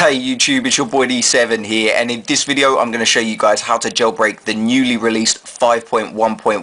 Hey YouTube, it's your boy D7 here, and in this video I'm going to show you guys how to jailbreak the newly released 5.1.1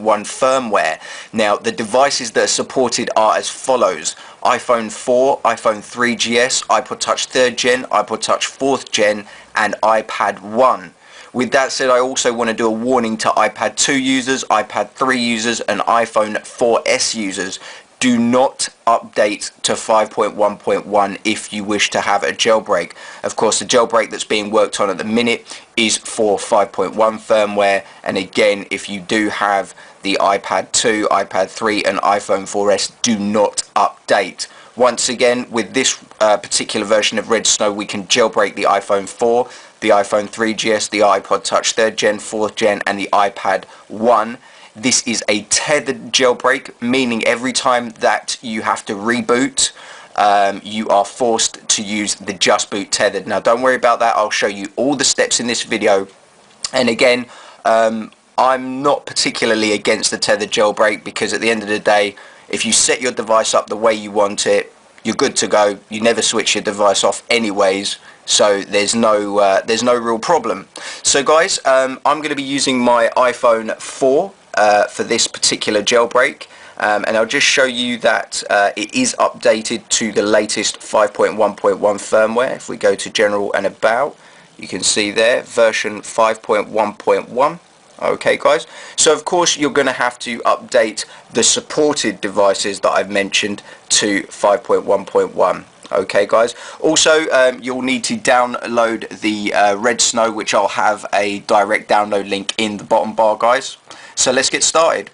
firmware. Now the devices that are supported are as follows: iPhone 4, iPhone 3GS, iPod Touch 3rd Gen, iPod Touch 4th Gen and iPad 1. With that said, I also want to do a warning to iPad 2 users, iPad 3 users and iPhone 4S users. Do not update to 5.1.1 if you wish to have a jailbreak. Of course, the jailbreak that's being worked on at the minute is for 5.1 firmware, and again, if you do have the iPad 2, iPad 3 and iPhone 4S, do not update. Once again, with this particular version of Red Snow, we can jailbreak the iPhone 4, the iPhone 3GS, the iPod Touch 3rd Gen, 4th Gen and the iPad 1. This is a tethered jailbreak, meaning every time that you have to reboot, you are forced to use the Just Boot tethered. Now don't worry about that, I'll show you all the steps in this video. And again, I'm not particularly against the tethered jailbreak, because at the end of the day, if you set your device up the way you want it, you're good to go. You never switch your device off anyways, so there's no real problem. So guys, I'm going to be using my iPhone 4 for this particular jailbreak, and I'll just show you that it is updated to the latest 5.1.1 firmware. If we go to General and About, you can see there version 5.1.1. Okay guys, so of course you're going to have to update the supported devices that I've mentioned to 5.1.1. okay guys, also you'll need to download the Red Snow, which I'll have a direct download link in the bottom bar guys. So let's get started.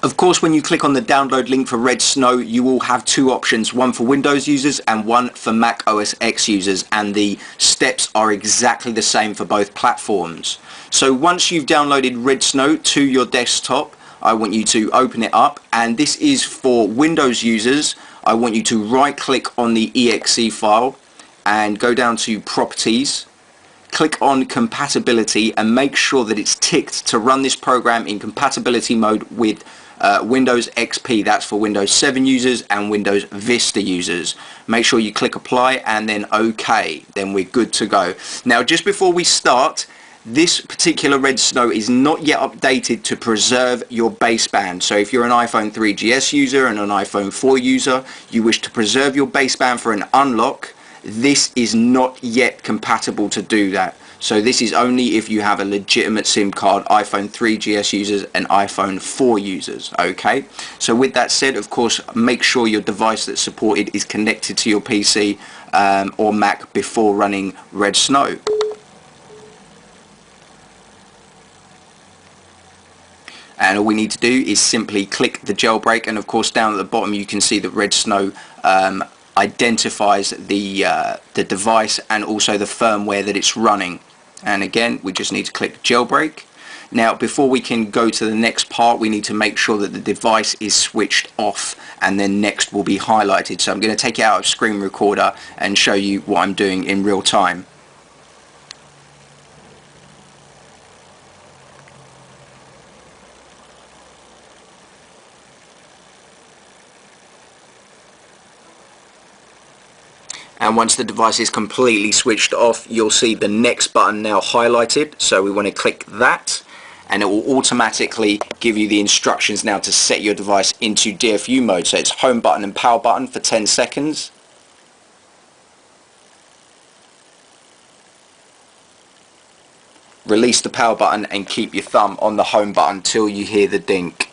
Of course, when you click on the download link for Red Snow, you will have two options, one for Windows users and one for Mac OS X users, and the steps are exactly the same for both platforms. So once you've downloaded Red Snow to your desktop, I want you to open it up, and this is for Windows users. I want you to right click on the exe file and go down to Properties. Click on Compatibility and make sure that it's ticked to run this program in compatibility mode with Windows XP. That's for Windows 7 users and Windows Vista users. Make sure you click Apply and then OK. Then we're good to go. Now just before we start, this particular Red Snow is not yet updated to preserve your baseband. So if you're an iPhone 3GS user and an iPhone 4 user, you wish to preserve your baseband for an unlock, this is not yet compatible to do that. So this is only if you have a legitimate SIM card, iPhone 3GS users and iPhone 4 users. Okay, so with that said, of course, make sure your device that's supported is connected to your PC or Mac before running Red Snow. And all we need to do is simply click the jailbreak, and of course down at the bottom you can see that Red Snow identifies the device and also the firmware that it's running. And again, we just need to click jailbreak. Now before we can go to the next part, we need to make sure that the device is switched off, and then next will be highlighted. So I'm going to take it out of screen recorder and show you what I'm doing in real time. And once the device is completely switched off, you'll see the next button now highlighted. So we want to click that, and it will automatically give you the instructions now to set your device into DFU mode. So it's home button and power button for 10 seconds. Release the power button and keep your thumb on the home button till you hear the dink.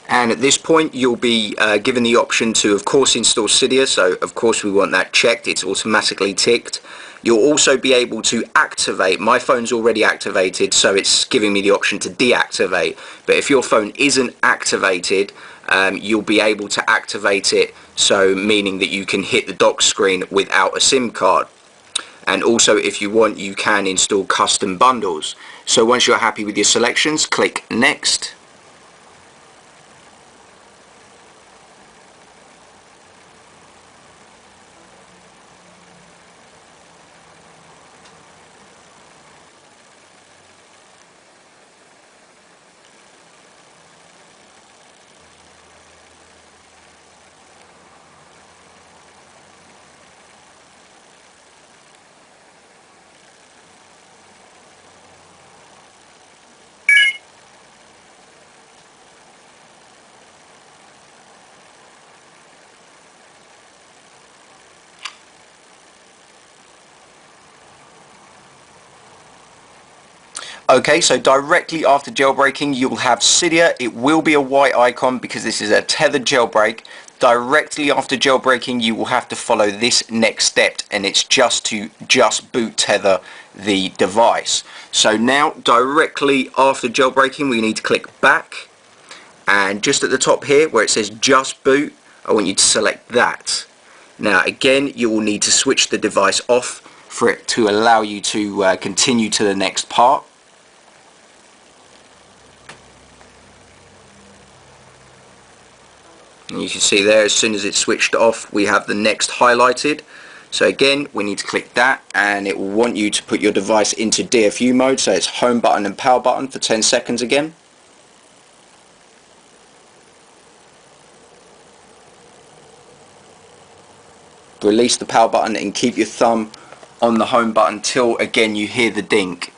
And at this point you'll be given the option to of course install Cydia, so of course we want that checked, it's automatically ticked. You'll also be able to activate, my phone's already activated so it's giving me the option to deactivate, but if your phone isn't activated, you'll be able to activate it, so meaning that you can hit the dock screen without a SIM card. And also if you want, you can install custom bundles. So once you're happy with your selections, click Next. Okay, so directly after jailbreaking, you'll have Cydia. It will be a white icon because this is a tethered jailbreak. Directly after jailbreaking, you will have to follow this next step, and it's just to boot tether the device. So now, directly after jailbreaking, we need to click back, and just at the top here where it says just boot, I want you to select that. Now again, you will need to switch the device off for it to allow you to continue to the next part. And you can see there, as soon as it's switched off, we have the next highlighted. So again, we need to click that, and it will want you to put your device into DFU mode, so it's home button and power button for 10 seconds again. Release the power button and keep your thumb on the home button till again you hear the dink.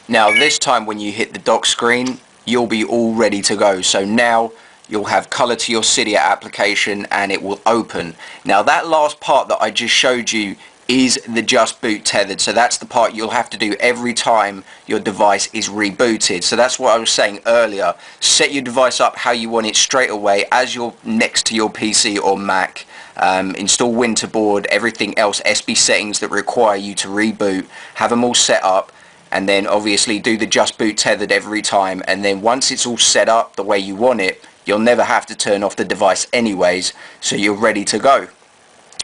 Now this time when you hit the dock screen, you'll be all ready to go. So now you'll have colour to your Cydia application and it will open. Now that last part that I just showed you is the just boot tethered. So that's the part you'll have to do every time your device is rebooted. So that's what I was saying earlier. Set your device up how you want it straight away as you're next to your PC or Mac. Install Winterboard, everything else, SB settings that require you to reboot, have them all set up. And then obviously do the just boot tethered every time, and then once it's all set up the way you want it, you'll never have to turn off the device anyways, so you're ready to go.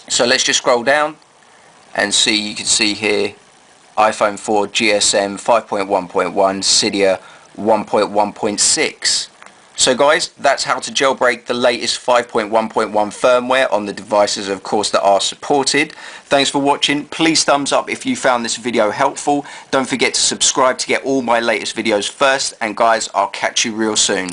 So let's just scroll down and see, you can see here iPhone 4 GSM 5.1.1 Cydia 1.1.6. So guys, that's how to jailbreak the latest 5.1.1 firmware on the devices, of course, that are supported. Thanks for watching. Please thumbs up if you found this video helpful. Don't forget to subscribe to get all my latest videos first. And guys, I'll catch you real soon.